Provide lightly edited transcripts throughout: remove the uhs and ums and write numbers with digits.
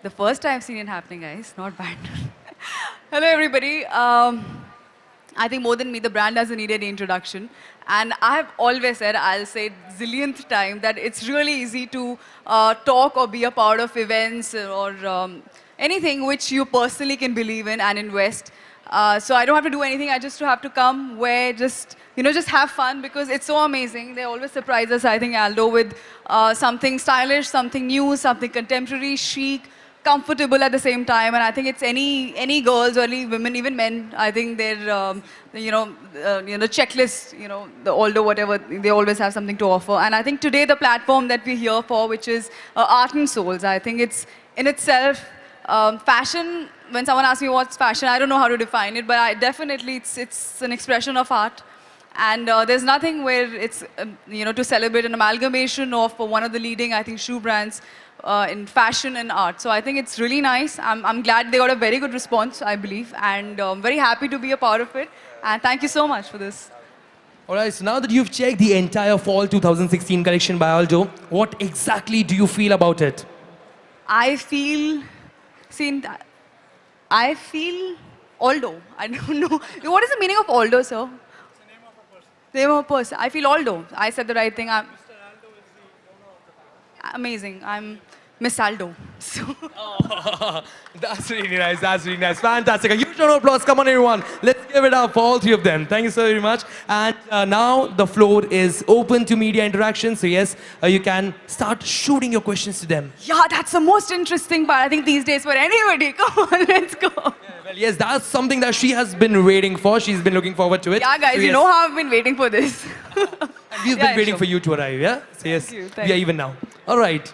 The first time I've seen it happening, guys. Not bad. Hello, everybody. I think more than me, the brand doesn't need any introduction. And I have always said, I'll say it zillionth time, that it's really easy to talk or be a part of events or anything which you personally can believe in and invest. So I don't have to do anything. I just have to come, wear, just have fun because it's so amazing. They always surprise us, I think, Aldo, with something stylish, something new, something contemporary, chic, comfortable at the same time. And I think it's any girls or any women, even men, I think they're, checklist, the Aldo, whatever, they always have something to offer. And I think today the platform that we're here for, which is Art and Souls, I think it's in itself, fashion, when someone asks me what's fashion, I don't know how to define it, but definitely it's an expression of art. And there's nothing where it's, to celebrate an amalgamation of one of the leading, I think, shoe brands in fashion and art. So I think it's really nice. I'm glad they got a very good response, I believe, and I'm very happy to be a part of it. And thank you so much for this. All right, so now that you've checked the entire fall 2016 collection by Aldo, what exactly do you feel about it? I feel Aldo. I don't know. What is the meaning of Aldo, sir? Name of a person. I feel Aldo. I said the right thing. Amazing. I'm Miss Aldo. So That's really nice. That's really nice. Fantastic. A huge round of applause. Come on, everyone. Let's give it up for all three of them. Thank you so very much. And now the floor is open to media interaction. So yes, you can start shooting your questions to them. yeah, that's the most interesting part, I think, these days for anybody. Come on, let's go. Well, yes, that's something that she has been waiting for. She's been looking forward to it. Yeah, guys, So, you yes. know how I've been waiting for this. And we've been Yeah, waiting sure. for you to arrive, yeah? So yes, you, we thank are you. even now. All right.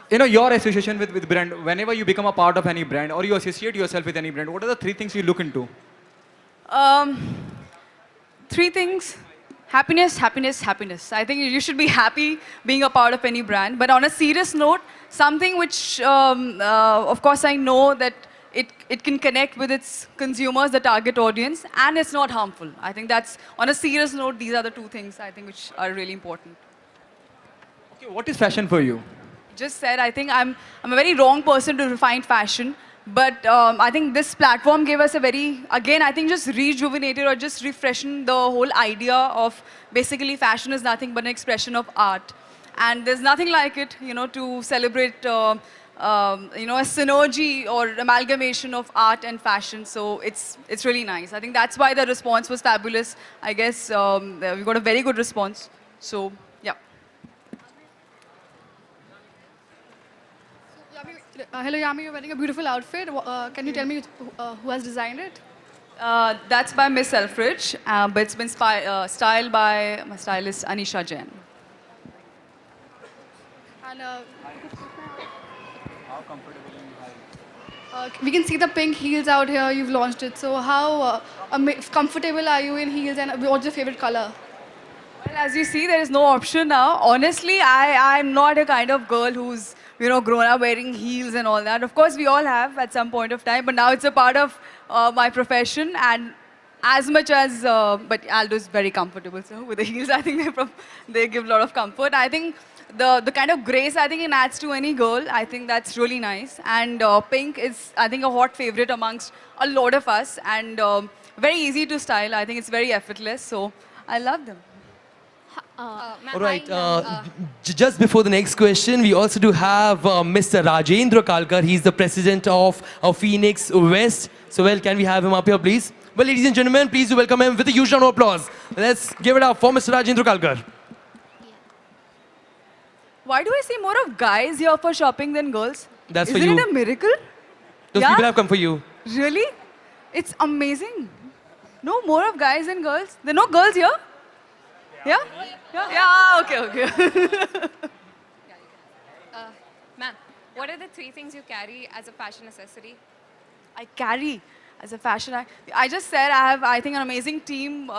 Your association with brand, whenever you become a part of any brand or you associate yourself with any brand, what are the three things you look into? Um, Three things. Happiness, happiness, happiness. I think you should be happy being a part of any brand. But on a serious note, something which, of course, I know that it can connect with its consumers, the target audience, and it's not harmful. I think that's, on a serious note, these are the two things I think which are really important. Okay, what is fashion for you? Just said, I think I'm a very wrong person to define fashion. But I think this platform gave us a very, again, I think just rejuvenated or just refreshing the whole idea of basically fashion is nothing but an expression of art. And there's nothing like it, to celebrate, a synergy or amalgamation of art and fashion. So it's really nice. I think that's why the response was fabulous. I guess we got a very good response. So, yeah. Hello, Yami. You're wearing a beautiful outfit. Can you tell me who has designed it? That's by Miss Selfridge, but it's been styled by my stylist Anisha Jain. And we can see the pink heels out here. You've launched it. So how comfortable are you in heels, and what's your favorite color? Well, as you see, there is no option now. Honestly, I'm not a kind of girl who's, grown up wearing heels and all that. Of course, we all have at some point of time, but now it's a part of my profession. And as much as, but Aldo is very comfortable, so with the heels, I think they give a lot of comfort. I think the kind of grace, I think it adds to any girl. I think that's really nice. And pink is, I think, a hot favorite amongst a lot of us. And very easy to style. I think it's very effortless. So I love them. All right. Just before the next question, we also do have Mr. Rajendra Kalkar. He's the president of Phoenix West. So, well, can we have him up here, please? Well, ladies and gentlemen, please do welcome him with a huge round of applause. Let's give it up for Mr. Rajendra Kalkar. Why do I see more of guys here for shopping than girls? That's for Isn't you. it a miracle? Those Yeah? people have come for you. Really? It's amazing. No more of guys than girls. There are no girls here? Yeah? Yeah, okay. Ma'am, what are the three things you carry as a fashion accessory? I carry as a fashion. I just said I think, an amazing team.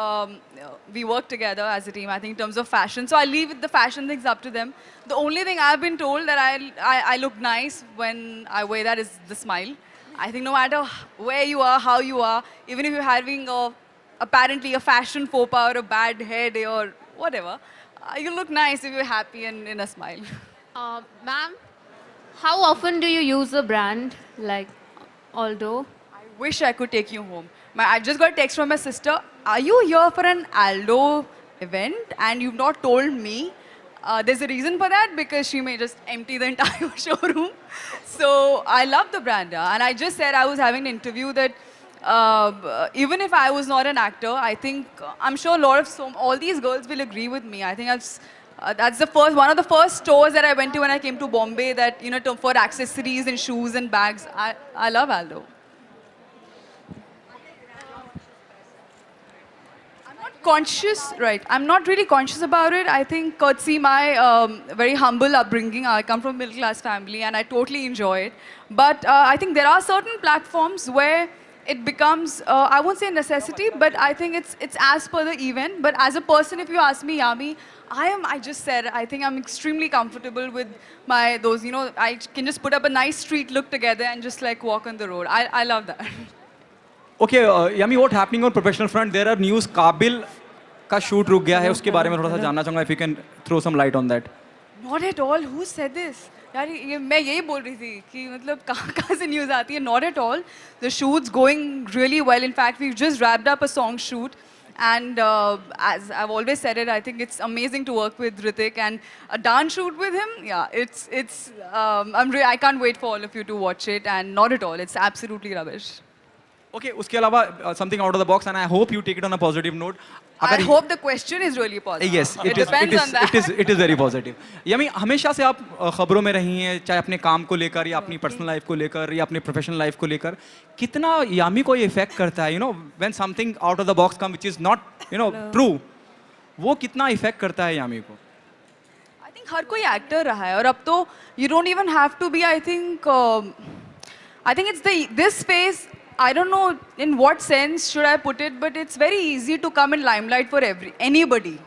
We work together as a team, I think, in terms of fashion. So I leave the fashion things up to them. The only thing I've been told that I look nice when I wear that is the smile. I think no matter where you are, how you are, even if you're having a apparently a fashion faux pas or a bad hair day or whatever. You look nice if you're happy and in a smile. Ma'am, how often do you use the brand? Like, although. I wish I could take you home. I just got a text from my sister. Are you here for an Aldo event and you've not told me? There's a reason for that because she may just empty the entire showroom. So I love the brand. And I just said I was having an interview that even if I was not an actor, I think I'm sure a lot of all these girls will agree with me. I think that's one of the first stores that I went to when I came to Bombay that, for accessories and shoes and bags. I love Aldo. I'm not conscious, right? I'm not really conscious about it. I think courtesy my very humble upbringing. I come from a middle class family and I totally enjoy it. But I think there are certain platforms where it becomes, I won't say a necessity, but I think it's as per the event. But as a person, if you ask me, Yami, I just said, I think I'm extremely comfortable with those, I can just put up a nice street look together and just like walk on the road. I love that. Okay, Yami, what happening on professional front? There are news, Kabil का shoot रुक गया है, उसके बारे में थोड़ा सा जानना चाहूँगा, if you can throw some light on that. Not at all. Who said this? यार मैं यही बोल रही थी कि मतलब कहाँ से न्यूज़ आती है. Not at all. The shoot's going really well. In fact, we've just wrapped up a song shoot. And as I've always said it, I think it's amazing to work with Hrithik and a dance shoot with him. Yeah, I can't wait for all of you to watch it. And not at all. It's absolutely rubbish. Okay, उसके अलावा something out of the box, and I hope you take it on a positive note. I hope the question is really positive. Yes, it depends on that. It is very positive. यामी हमेशा से आप खबरों में रही हैं, चाहे अपने काम को लेकर या अपनी पर्सनल लाइफ को लेकर या अपने प्रोफेशनल लाइफ को लेकर, कितना यामी को ये इफेक्ट करता है, when something out of the box come which is not, true, वो कितना इफेक्ट करता है यामी को? I think हर कोई एक्टर रहा है और अब तो you don't even have to be. I think it's this phase. I don't know in what sense should I put it, but it's very easy to come in limelight for anybody.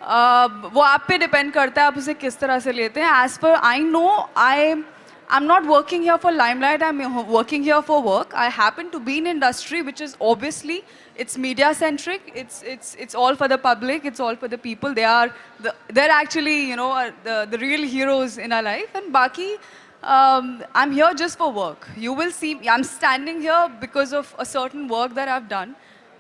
वो आप पे depend करता है आप उसे किस तरह से लेते हैं. As per I know, I'm not working here for limelight. I'm working here for work. I happen to be in industry which is obviously it's media centric. It's all for the public. It's all for the people. They're actually the real heroes in our life. And baki. I'm here just for work. You will see, I'm standing here because of a certain work that I've done.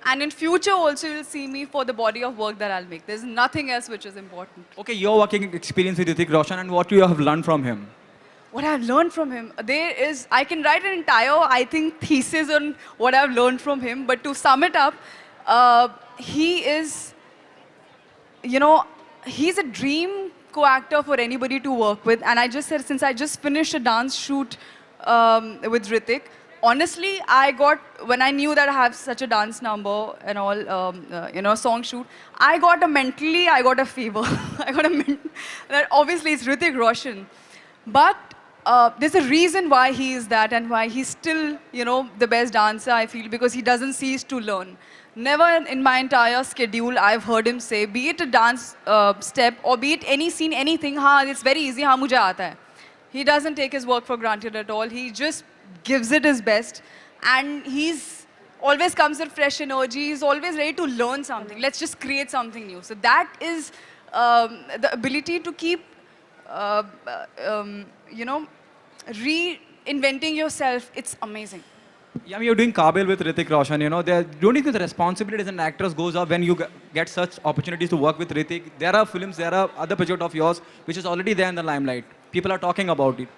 And in future also you'll see me for the body of work that I'll make. There's nothing else which is important. Okay, your working experience with Hrithik Roshan and what you have learned from him. What I've learned from him, I can write an entire, thesis on what I've learned from him. But to sum it up, he is, he's a dream co-actor for anybody to work with. And I just said, since I just finished a dance shoot with Hrithik, honestly, when I knew that I have such a dance number and all, song shoot, I got a fever. That obviously it's Hrithik Roshan. But there's a reason why he is that and why he's still, the best dancer, I feel, because he doesn't cease to learn. Never in my entire schedule I've heard him say, be it a dance step or be it any scene, anything, it's very easy, mujhe aata hai. He doesn't take his work for granted at all. He just gives it his best. And he's always comes with fresh energy. He's always ready to learn something. Let's just create something new. So that is the ability to keep, reinventing yourself. It's amazing. Yeah, you're doing Kabil with Hrithik Roshan, don't you think the responsibility as an actress goes up when you get such opportunities to work with Hrithik? There are films, there are other projects of yours which is already there in the limelight. People are talking about it.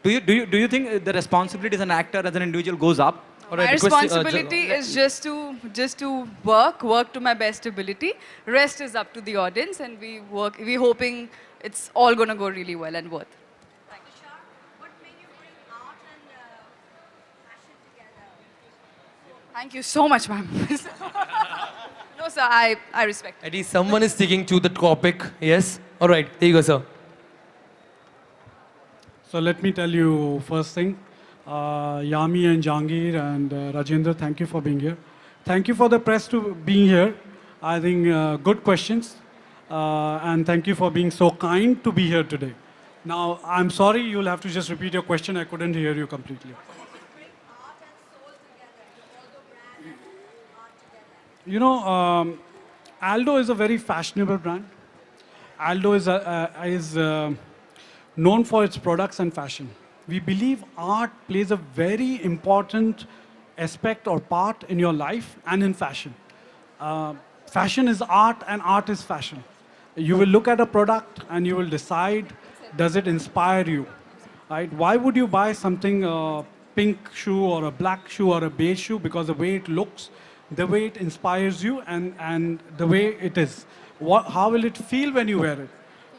Do you think the responsibility as an actor, as an individual goes up? My responsibility is just to work to my best ability. Rest is up to the audience, and we're hoping it's all gonna go really well and worth. Thank you so much, ma'am. No, sir, I respect. At least someone is sticking to the topic. Yes? All right, there you go, sir. So let me tell you first thing. Yami and Jahangir and Rajendra, thank you for being here. Thank you for the press to being here. I think good questions. And thank you for being so kind to be here today. Now, I'm sorry, you'll have to just repeat your question. I couldn't hear you completely. You know, Aldo is a very fashionable brand. Aldo is known for its products and fashion. We believe art plays a very important aspect or part in your life and in fashion. Fashion is art and art is fashion. You will look at a product and you will decide, does it inspire you? Right? Why would you buy something, a pink shoe or a black shoe or a beige shoe? Because the way it looks, the way it inspires you and the way it is. How will it feel when you wear it?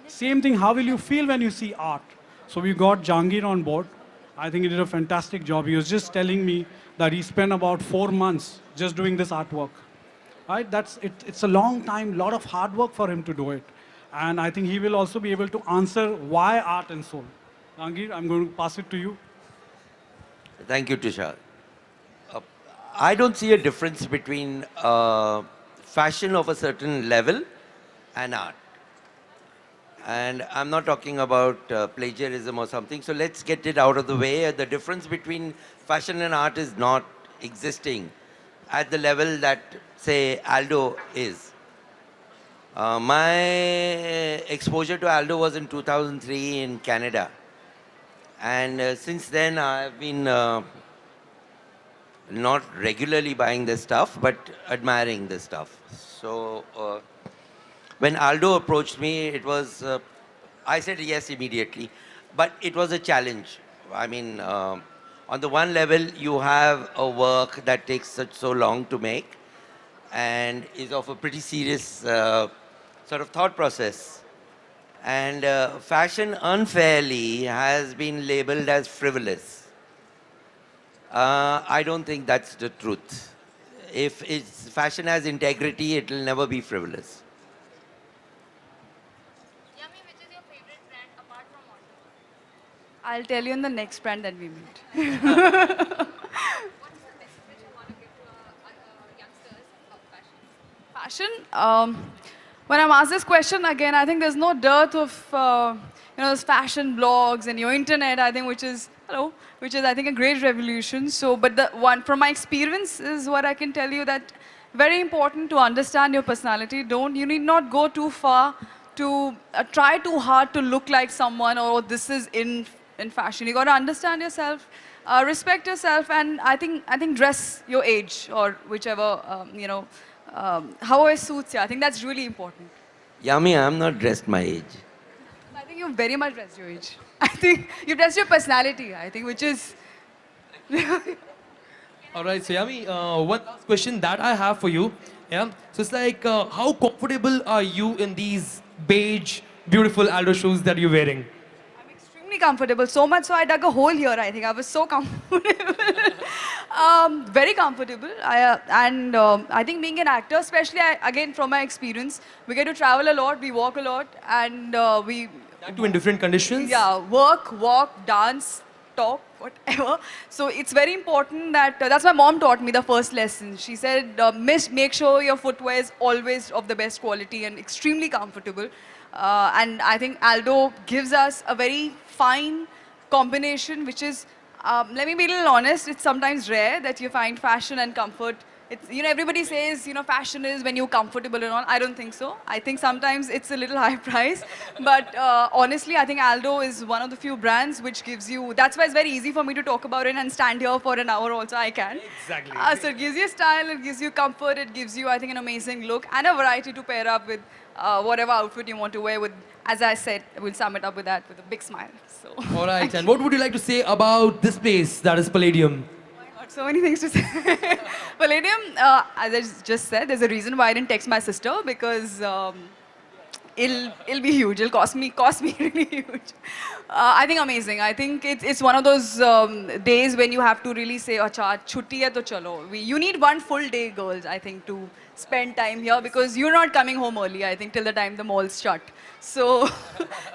Same thing, how will you feel when you see art? So we got Jahangir on board. I think he did a fantastic job. He was just telling me that he spent about 4 months just doing this artwork. Right? It's a long time, lot of hard work for him to do it. And I think he will also be able to answer why art and soul. Jahangir, I'm going to pass it to you. Thank you, Tushar. I don't see a difference between fashion of a certain level and art. And I'm not talking about plagiarism or something, so let's get it out of the way. The difference between fashion and art is not existing at the level that, say, Aldo is. My exposure to Aldo was in 2003 in Canada. And since then, I've been not regularly buying this stuff, but admiring this stuff. So when Aldo approached me, it was, I said yes immediately, but it was a challenge. I mean, on the one level, you have a work that takes so long to make and is of a pretty serious sort of thought process. And fashion unfairly has been labeled as frivolous. I don't think that's the truth. If fashion has integrity, it will never be frivolous. Yummy, which is your favorite brand apart from Aldo? I'll tell you in the next brand that we meet. What is the message you want to give to youngsters about fashion? Fashion. When I'm asked this question again, I think there's no dearth of those fashion blogs and your internet. I think which is I think a great revolution. So, but the one from my experience is what I can tell you that very important to understand your personality. You need not go too far to try too hard to look like someone or this is in fashion. You got to understand yourself, respect yourself, and I think dress your age or whichever however suits you. I think that's really important. Yummy, I'm not dressed my age. I think you've very much dressed your age. I think you've dressed your personality. I think which is. All right, so Yami, one last question that I have for you. Yeah, so it's like, how comfortable are you in these beige, beautiful Aldo shoes that you're wearing? I'm extremely comfortable. So much so I dug a hole here. I think I was so comfortable. Very comfortable. I think being an actor, especially again from my experience, we get to travel a lot, we walk a lot, and we. That too in different conditions? Yeah, work, walk, dance, talk, whatever. So it's very important that, that's my mom taught me the first lesson. She said, make sure your footwear is always of the best quality and extremely comfortable. And I think Aldo gives us a very fine combination, which is, let me be a little honest, it's sometimes rare that you find fashion and comfort. It's, everybody says, fashion is when you're comfortable and all. I don't think so. I think sometimes it's a little high price. But honestly, I think Aldo is one of the few brands which gives you, that's why it's very easy for me to talk about it and stand here for an hour also, I can. Exactly. So it gives you style, it gives you comfort, it gives you, I think, an amazing look and a variety to pair up with whatever outfit you want to wear with. As I said, we'll sum it up with that with a big smile. So. All right, and what would you like to say about this place, that is Palladium? So many things to say. Palladium, as I just said, there's a reason why I didn't text my sister because it'll be huge. It'll cost me really huge. I think amazing. I think it's one of those days when you have to really say, "Acha, chutti hai to chalo." You need one full day, girls. I think to spend time here because you're not coming home early. I think till the time the mall's shut. So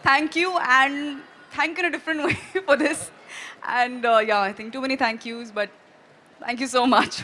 thank you and thank you in a different way for this. And yeah, I think too many thank yous, but. Thank you so much.